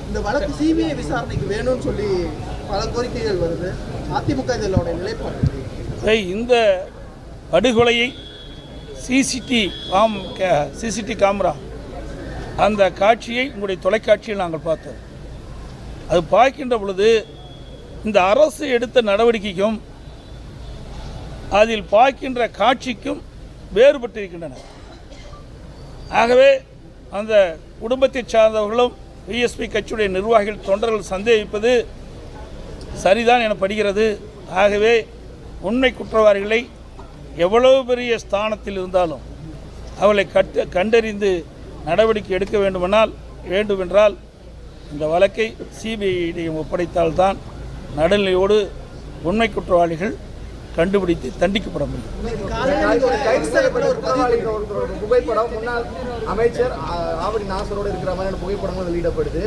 இந்த வழக்கு சிபிஐ விசாரணைக்கு வேணும்னு சொல்லி பல கோரிக்கைகள் வருது. அதிமுக இதோட நிலைப்பாடு. இந்த படுகொலையை சிசிடி கேமரா அந்த காட்சியை உங்களுடைய தொலைக்காட்சியில் நாங்கள் பார்த்தோம். அது பார்க்கின்ற பொழுது இந்த அரசு எடுத்த நடவடிக்கைக்கும் அதில் பார்க்கின்ற காட்சிக்கும் வேறுபட்டிருக்கின்றன. ஆகவே அந்த குடும்பத்தை சார்ந்தவர்களும் பிஎஸ்பி கட்சியுடைய நிர்வாகிகள் தொண்டர்கள் சந்தேகிப்பது சரிதான் எனப்படுகிறது. ஆகவே உண்மை குற்றவாளிகளை எவ்வளவு பெரிய ஸ்தானத்தில் இருந்தாலும் அவளை கண்டறிந்து நடவடிக்கை எடுக்க வேண்டுமென்றால் இந்த வழக்கை சிபிஐயிடம் ஒப்படைத்தால்தான் நடுநிலையோடு உண்மை குற்றவாளிகள் கண்டுபிடித்து தண்டிக்கப்பட முடியும். புகைப்படம் முன்னாள் அமைச்சர் ஆவடி நாசரோடு இருக்கிற மாதிரியான புகைப்படங்கள் வெளியிடப்படுது.